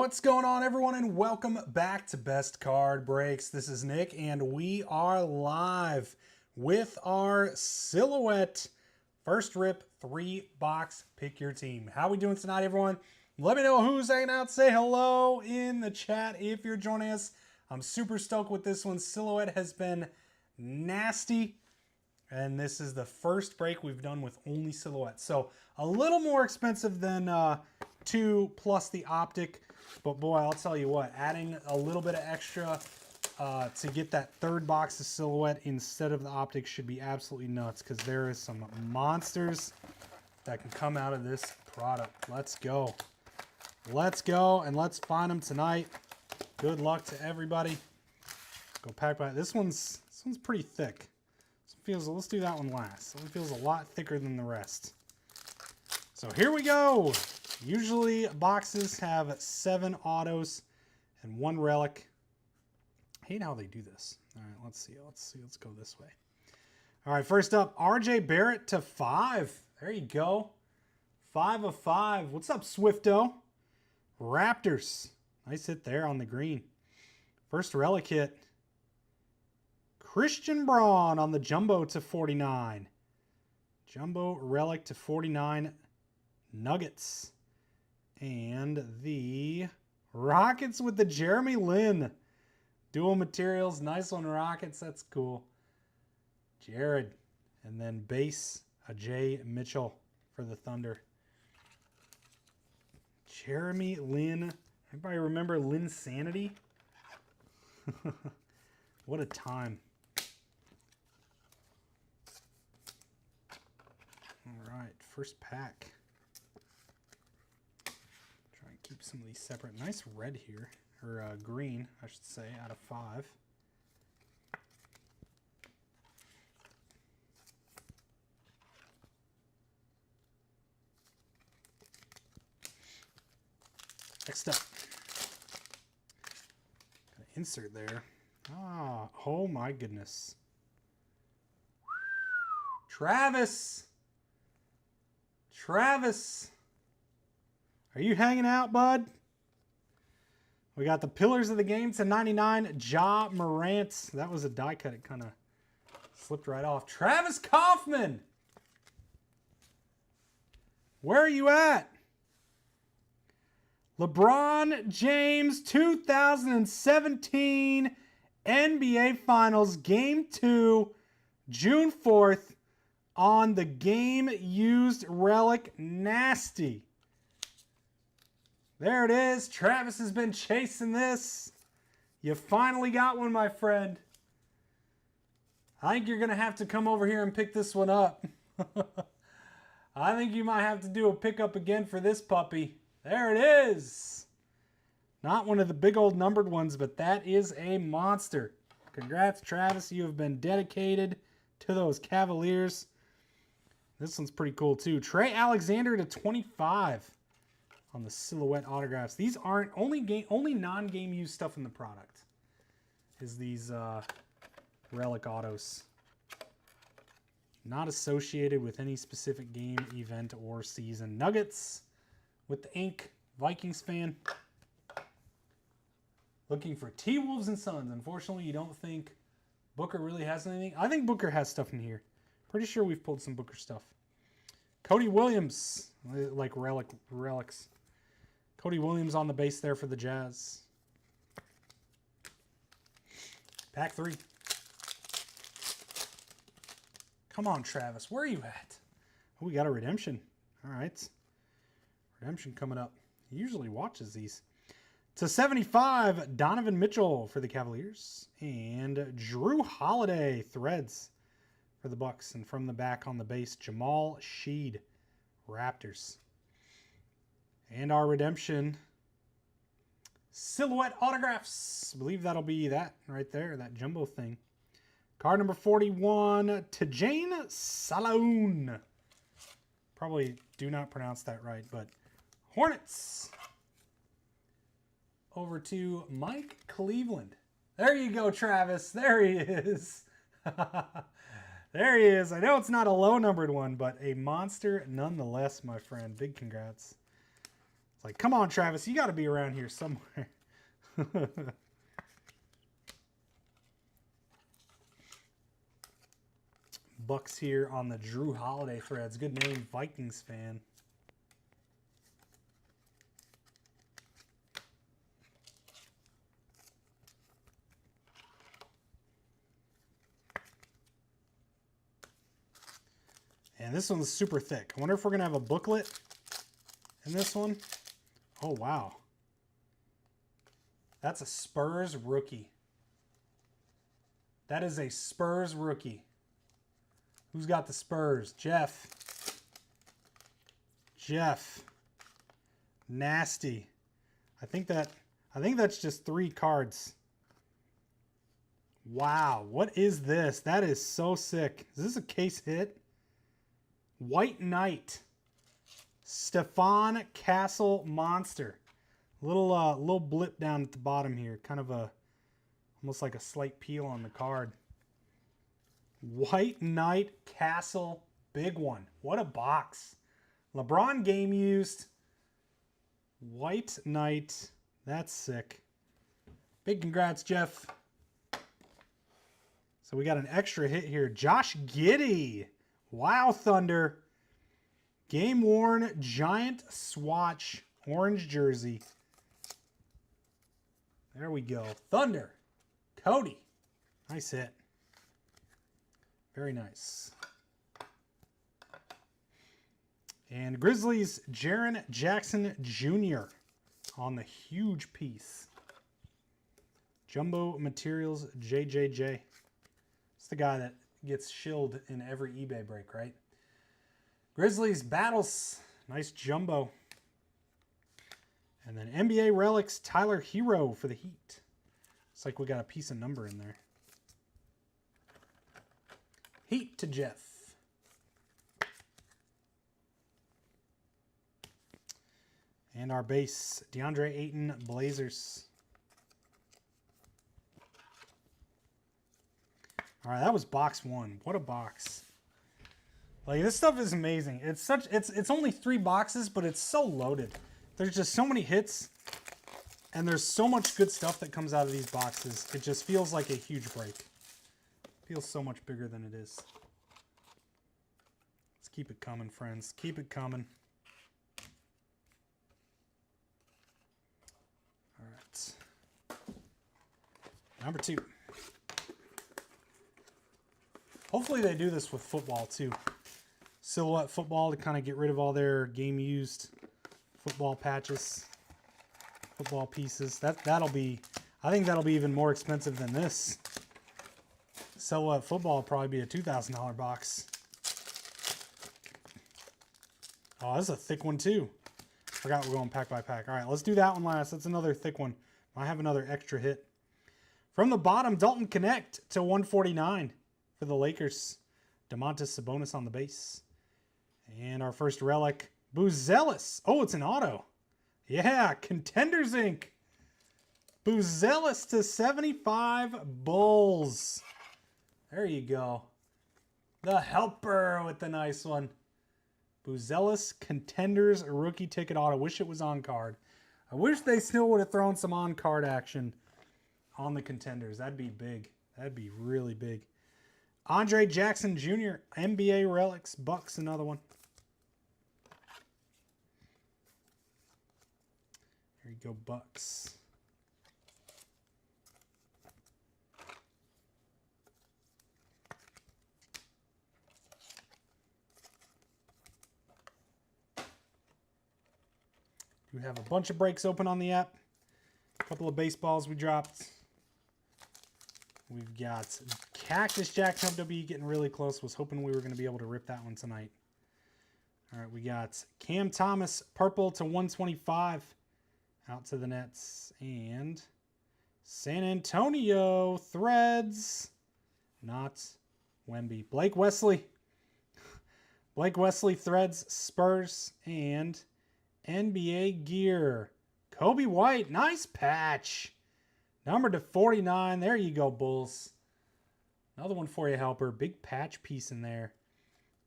What's going on, everyone, and welcome back to Best Card Breaks. This is Nick, and we are live with our Silhouette First Rip 3-box Pick Your Team. How we doing tonight, everyone? Let me know who's hanging out. Say hello in the chat if you're joining us. I'm super stoked with this one. Silhouette has been nasty, and this is the first break we've done with only Silhouette. So a little more expensive than 2 plus the optic. But boy, I'll tell you what, adding a little bit of extra to get that third box of Silhouette instead of the optic should be absolutely nuts, because there is some monsters that can come out of this product. Let's go. Let's go, and let's find them tonight. Good luck to everybody. Go pack by. This one's pretty thick. Let's do that one last. This one feels a lot thicker than the rest. So here we go. Usually boxes have 7 autos and 1 relic. I hate how they do this. All right, let's see. Let's go this way. All right, first up, RJ Barrett to 5. There you go. 5 of 5. What's up, Swifto? Raptors. Nice hit there on the green. First relic hit. Christian Braun on the jumbo to 49. Jumbo relic to 49. Nuggets. And the Rockets with the Jeremy Lin. Dual materials. Nice one, Rockets. That's cool. Jared. And then base, a Jay Mitchell for the Thunder. Jeremy Lin. Everybody remember Lin Sanity? What a time. All right, first pack. Try and keep some of these separate. Nice red here, or green, I should say, out of 5. Next up, insert there. Oh my goodness. Travis. Are you hanging out, bud? We got the Pillars of the Game to 99. Ja Morant. That was a die cut. It kind of slipped right off. Travis Kaufman. Where are you at? LeBron James 2017 NBA Finals Game 2, June 4th on the Game Used Relic Nasty. There it is. Travis has been chasing this. You finally got one, my friend. I think you're going to have to come over here and pick this one up. I think you might have to do a pickup again for this puppy. There it is. Not one of the big old numbered ones, but that is a monster. Congrats, Travis. You have been dedicated to those Cavaliers. This one's pretty cool, too. Trey Alexander to 25 on the Silhouette autographs. These aren't only non-game used stuff in the product. Is these relic autos. Not associated with any specific game, event, or season. Nuggets with the ink. Vikings fan. Looking for T-Wolves and Suns. Unfortunately, you don't think Booker really has anything? I think Booker has stuff in here. Pretty sure we've pulled some Booker stuff. Cody Williams. Like relics. Cody Williams on the base there for the Jazz. Pack 3. Come on, Travis. Where are you at? Oh, we got a redemption. All right. Redemption coming up. He usually watches these. To 75, Donovan Mitchell for the Cavaliers. And Drew Holiday, threads for the Bucks. And from the back on the base, Jamal Sheed, Raptors. And our redemption, Silhouette autographs. I believe that'll be that right there, that jumbo thing. Card number 41, Tajane Saloon. Probably do not pronounce that right, but Hornets. Over to Mike Cleveland. There you go, Travis. There he is. There he is. I know it's not a low-numbered one, but a monster nonetheless, my friend. Big congrats. like, come on, Travis, you got to be around here somewhere. Bucks here on the Drew Holiday threads. Good name, Vikings fan. And this one's super thick. I wonder if we're going to have a booklet in this one. Oh, wow. That's a Spurs rookie. That is a Spurs rookie. Who's got the Spurs? Jeff. Jeff. Nasty. I think that's just 3 cards. Wow. What is this? That is so sick. Is this a case hit? White Knight. Stefan Castle Monster. Little blip down at the bottom here. Kind of almost like a slight peel on the card. White Knight Castle, big one. What a box. LeBron game used. White Knight. That's sick. Big congrats, Jeff. So we got an extra hit here. Josh Giddey. Wow, Thunder. Game worn giant swatch orange jersey. There we go. Thunder. Cody. Nice hit. Very nice. And Grizzlies, Jaren Jackson Jr. on the huge piece. Jumbo Materials JJJ. It's the guy that gets shilled in every eBay break, right? Grizzlies, Battles. Nice jumbo. And then NBA Relics, Tyler Hero for the Heat. Looks like we got a piece of number in there. Heat to Jeff. And our base, DeAndre Ayton, Blazers. All right, that was box 1. What a box. Like, this stuff is amazing. It's only 3 boxes, but it's so loaded. There's just so many hits, and there's so much good stuff that comes out of these boxes. It just feels like a huge break. Feels so much bigger than it is. Let's keep it coming, friends. Keep it coming. All right. Number 2. Hopefully they do this with football too. Silhouette football to kind of get rid of all their game used football patches, football pieces. That'll be, I think that'll be even more expensive than this. Silhouette football will probably be a $2,000 box. Oh, this is a thick one too. Forgot we're going pack by pack. All right, let's do that one last. That's another thick one. I have another extra hit. From the bottom, Dalton Connect to 149 for the Lakers. DeMontis Sabonis on the base. And our first relic, Buzelis. Oh, it's an auto. Yeah, Contenders Inc. Buzelis to 75 Bulls. There you go. The helper with the nice one. Buzelis Contenders rookie ticket auto. Wish it was on card. I wish they still would have thrown some on card action on the Contenders. That'd be big. That'd be really big. Andre Jackson Jr. NBA Relics Bucks, another one. There you go, Bucks. We have a bunch of breaks open on the app. A couple of baseballs we dropped. We've got Cactus Jack MW getting really close. Was hoping we were going to be able to rip that one tonight. All right, we got Cam Thomas, purple to 125. Out to the Nets. And San Antonio Threads. Not Wemby. Blake Wesley. Blake Wesley Threads, Spurs. And NBA Gear. Kobe White, nice patch. Number to 49. There you go, Bulls. Another one for you, Helper. Big patch piece in there.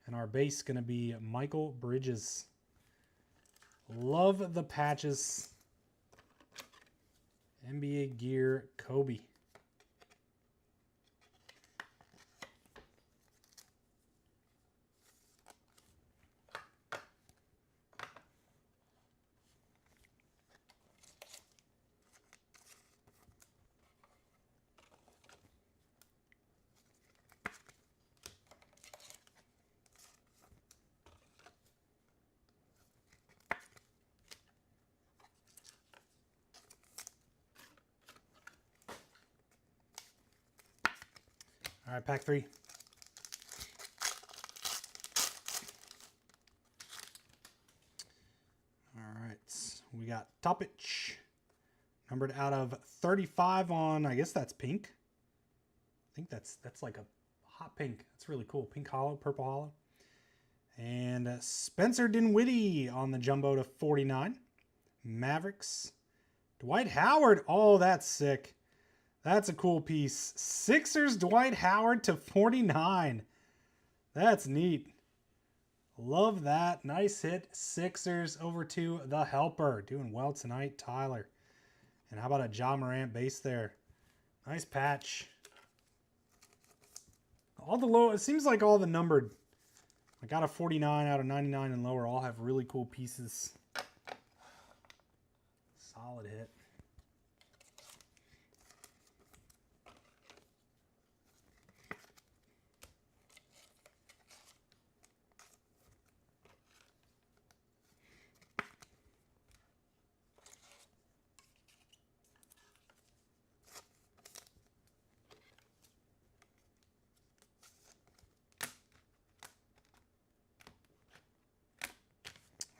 And our base going to be Michael Bridges. Love the patches. NBA Gear Kobe. All right, pack 3. All right, we got Topic, numbered out of 35 on, I guess that's pink. I think that's like a hot pink. That's really cool. Pink hollow, purple hollow. And Spencer Dinwiddie on the jumbo to 49. Mavericks. Dwight Howard. Oh, that's sick. That's a cool piece. Sixers Dwight Howard to 49. That's neat. Love that. Nice hit. Sixers over to the helper. Doing well tonight, Tyler. And how about a Ja Morant base there? Nice patch. All the low, it seems like all the numbered, I got a 49 out of 99 and lower, all have really cool pieces. Solid hit.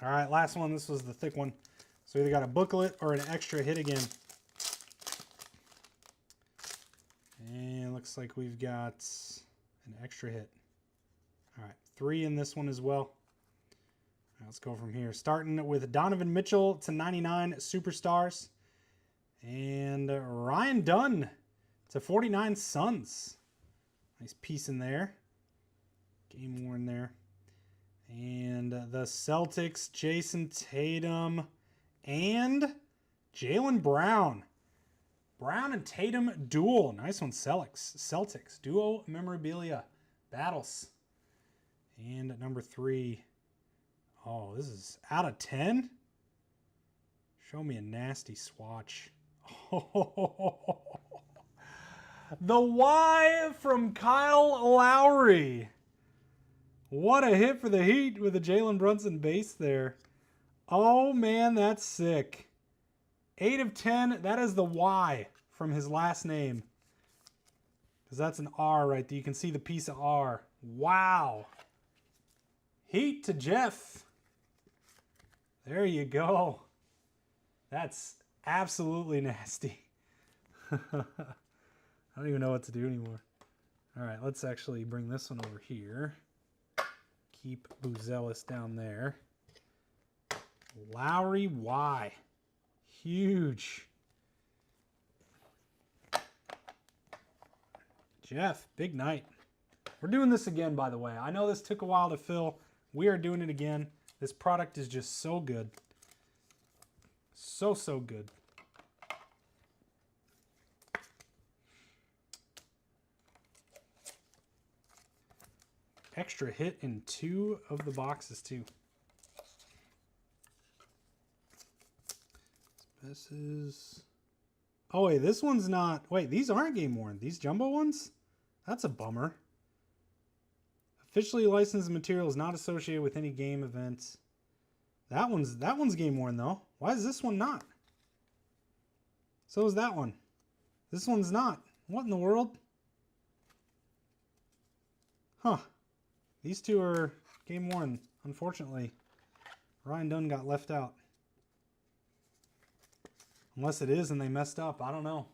All right, last one. This was the thick one. So either got a booklet or an extra hit again. And looks like we've got an extra hit. All right, 3 in this one as well. All right, let's go from here. Starting with Donovan Mitchell to 99 Superstars. And Ryan Dunn to 49 Suns. Nice piece in there. Game worn there. And the Celtics, Jason Tatum and Jaylen Brown. Brown and Tatum duel. Nice one, Celtics. Duo memorabilia battles. And number 3. Oh, this is out of 10. Show me a nasty swatch. Oh, the Y from Kyle Lowry. What a hit for the Heat with the Jalen Brunson base there. Oh, man, that's sick. 8 of 10. That is the Y from his last name. Because that's an R right there. You can see the piece of R. Wow. Heat to Jeff. There you go. That's absolutely nasty. I don't even know what to do anymore. All right, let's actually bring this one over here. Keep Buzelis down there. Lowry Y. Huge. Jeff, big night. We're doing this again, by the way. I know this took a while to fill. We are doing it again. This product is just so good. So good. Extra hit in 2 of the boxes, too. This is... Oh, wait, this one's not... Wait, these aren't game worn. These jumbo ones? That's a bummer. Officially licensed material is not associated with any game events. That one's game worn, though. Why is this one not? So is that one. This one's not. What in the world? Huh. These 2 are game worn, unfortunately. Ryan Dunn got left out. Unless it is and they messed up. I don't know.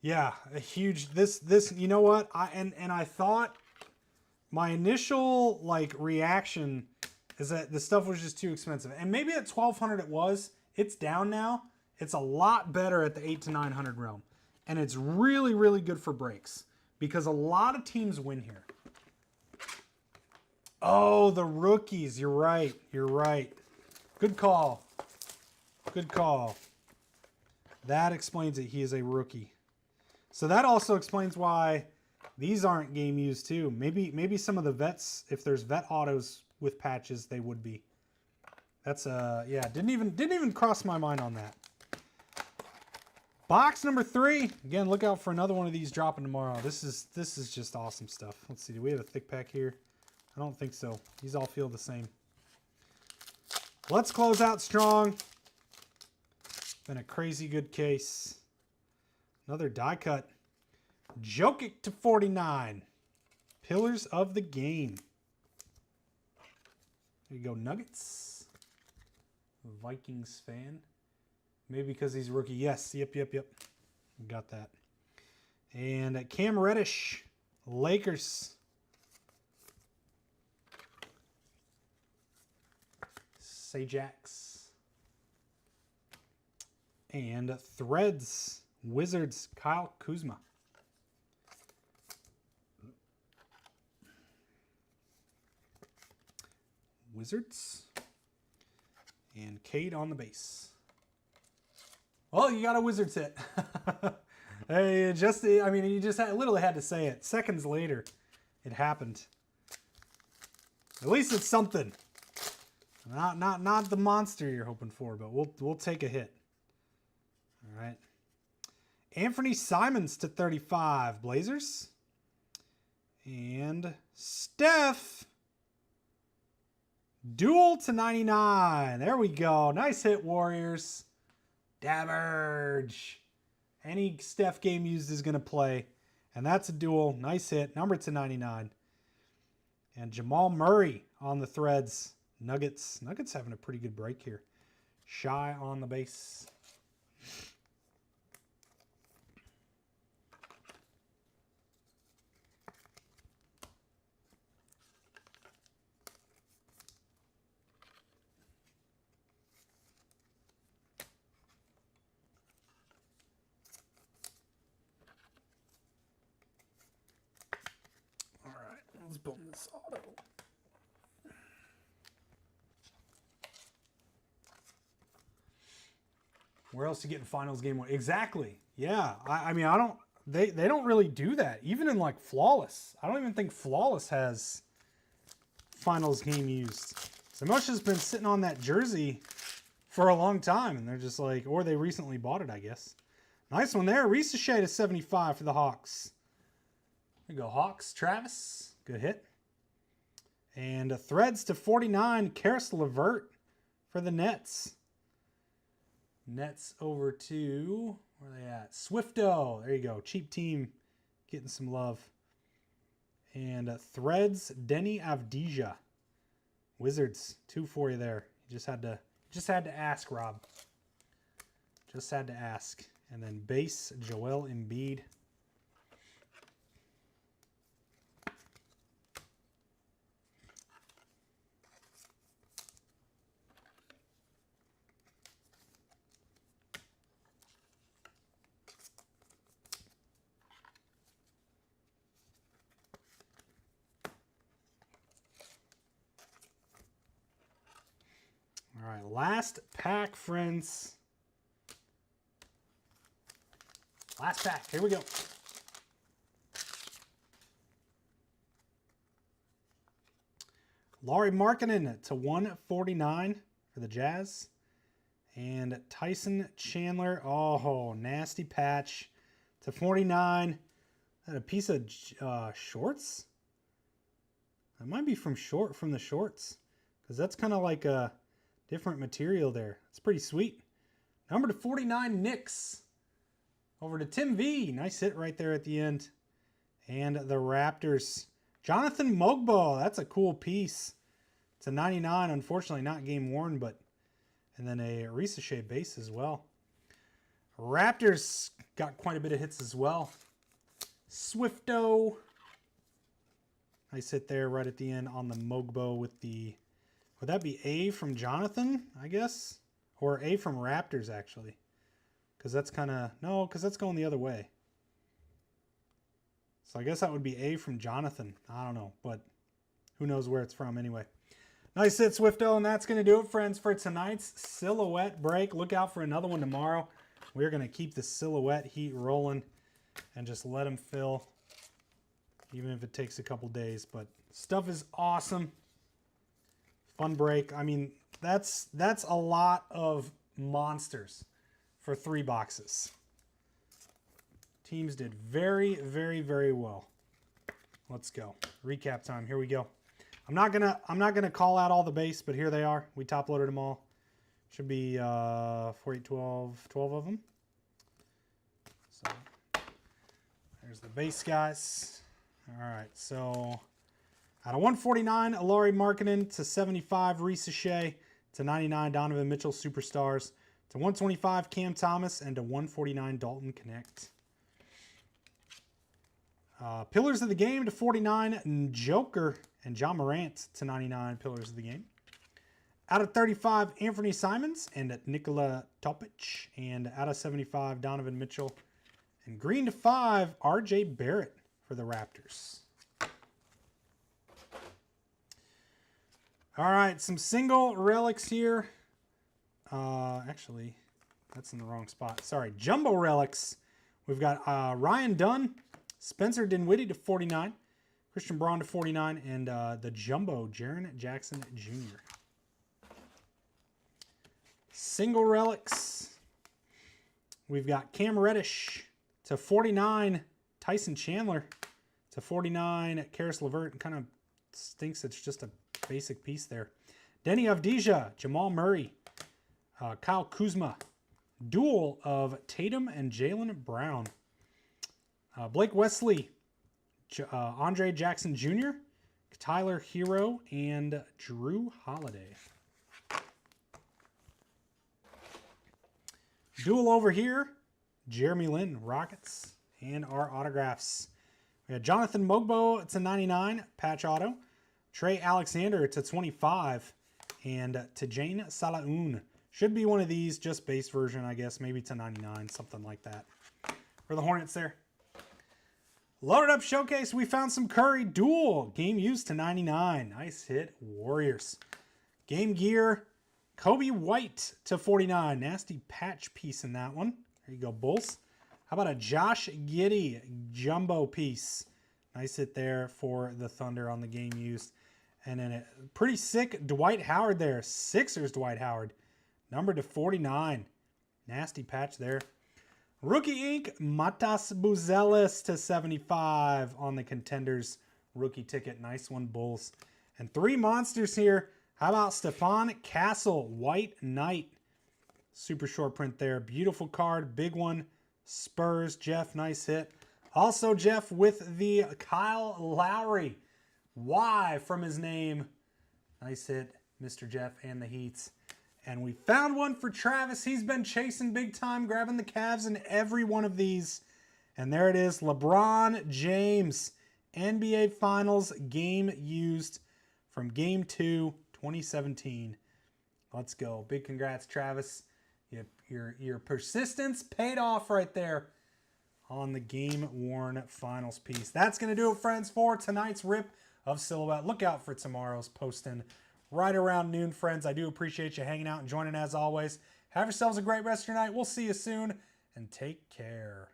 Yeah, a huge this you know what? I thought my initial reaction is that the stuff was just too expensive. And maybe at $1,200 it was. It's down now. It's a lot better at the $800 to $900 realm. And it's really, really good for breaks because a lot of teams win here. Oh, the rookies. You're right. You're right. Good call. Good call. That explains it. He is a rookie. So that also explains why these aren't game used too. Maybe some of the vets, if there's vet autos with patches, they would be. That's yeah, didn't even cross my mind on that. Box number 3. Again, look out for another one of these dropping tomorrow. This is just awesome stuff. Let's see, do we have a thick pack here? I don't think so. These all feel the same. Let's close out strong. Been a crazy good case. Another die cut. Jokic to 49. Pillars of the game. There you go, Nuggets. Vikings fan. Maybe because he's a rookie. Yes, yep. Got that. And Cam Reddish, Lakers. Sajax. And Threads, Wizards, Kyle Kuzma. Wizards. And Cade on the base. Well, you got a Wizards hit. Hey, you just literally had to say it. Seconds later, it happened. At least it's something. Not the monster you're hoping for, but we'll take a hit. All right. Anthony Simons to 35, Blazers. And Steph. Dual to 99. There we go. Nice hit, Warriors. Daverge. Any Steph game used is going to play. And that's a dual. Nice hit. Number to 99. And Jamal Murray on the Threads. Nuggets. Nuggets having a pretty good break here. Shy on the base. Let's boom this auto. Where else you getting finals game 1? Exactly. Yeah. I mean, I don't. They don't really do that. Even in like Flawless, I don't even think Flawless has finals game used. Samosha's been sitting on that jersey for a long time, and they're just like, or they recently bought it, I guess. Nice one there. Ricochet to 75 for the Hawks. There you go, Hawks. Travis. Good hit. And Threads to 49, Karis LeVert for the Nets. Nets over to, where are they at? Swifto. There you go. Cheap team getting some love. And Threads, Denny Avdija. Wizards, 2 for you there. You just had to ask, Rob. Just had to ask. And then base, Joel Embiid. All right, last pack, friends. Last pack. Here we go. Lauri Markkanen to 149 for the Jazz. And Tyson Chandler. Oh, nasty patch to 49. That a piece of shorts? That might be from the shorts. Because that's kind of like a different material there. It's pretty sweet. Number to 49, Knicks. Over to Tim V. Nice hit right there at the end. And the Raptors. Jonathan Mogbo. That's a cool piece. It's a 99. Unfortunately, not game worn, but... And then a Ricochet base as well. Raptors got quite a bit of hits as well. Swifto. Nice hit there right at the end on the Mogbo with the... Would that be A from Jonathan, I guess? Or A from Raptors, actually. Because that's kind of... No, because that's going the other way. So I guess that would be A from Jonathan. I don't know, but who knows where it's from anyway. Nice hit, Swifto, and that's going to do it, friends, for tonight's silhouette break. Look out for another one tomorrow. We're going to keep the silhouette heat rolling and just let them fill, even if it takes a couple days. But stuff is awesome. Fun break. I mean, that's a lot of monsters for 3 boxes. Teams did very, very, very well. Let's go. Recap time. Here we go. I'm not gonna call out all the base, but here they are. We top loaded them all. Should be 4, 8, 12 of them. So there's the base guys. All right, so out of 149, Alari Markkinen, to 75, Reese Shea, to 99, Donovan Mitchell, Superstars, to 125, Cam Thomas, and to 149, Dalton Connect. Pillars of the Game to 49, Joker and John Morant to 99, Pillars of the Game. Out of 35, Anthony Simons and Nikola Topic. And out of 75, Donovan Mitchell. And green to 5, RJ Barrett for the Raptors. All right, some single relics here. Actually, that's in the wrong spot. Sorry, jumbo relics. We've got Ryan Dunn, Spencer Dinwiddie to 49, Christian Braun to 49, and the jumbo, Jaren Jackson Jr. Single relics. We've got Cam Reddish to 49, Tyson Chandler to 49, Karis LeVert. Kind of stinks it's just a basic piece there. Denny Avdija, Jamal Murray, Kyle Kuzma. Duel of Tatum and Jaylen Brown. Blake Wesley, Andre Jackson Jr., Tyler Hero, and Drew Holiday. Duel over here, Jeremy Lin, Rockets, and our autographs. We got Jonathan Mogbo to 99, patch auto. Trey Alexander to 25, and to Jane Salaun. Should be one of these, just base version, I guess, maybe to 99, something like that. For the Hornets there. Loaded up showcase, we found some Curry dual. Game used to 99. Nice hit, Warriors. Game gear, Kobe White to 49. Nasty patch piece in that one. There you go, Bulls. How about a Josh Giddey jumbo piece? Nice hit there for the Thunder on the game used. And then a pretty sick Dwight Howard there. Sixers Dwight Howard. Numbered to 49. Nasty patch there. Rookie Ink, Matas Buzelis to 75 on the Contenders rookie ticket. Nice one, Bulls. And 3 monsters here. How about Stephon Castle, White Knight. Super short print there. Beautiful card. Big one. Spurs. Jeff, nice hit. Also, Jeff with the Kyle Lowry. Y from his name. Nice hit, Mr. Jeff and the Heats. And we found one for Travis. He's been chasing big time, grabbing the Cavs in every one of these. And there it is, LeBron James. NBA Finals game used from Game 2, 2017. Let's go. Big congrats, Travis. Your persistence paid off right there on the game-worn Finals piece. That's going to do it, friends, for tonight's rip of Silhouette. Look out for tomorrow's posting right around noon, friends. I do appreciate you hanging out and joining as always. Have yourselves a great rest of your night. We'll see you soon, and take care.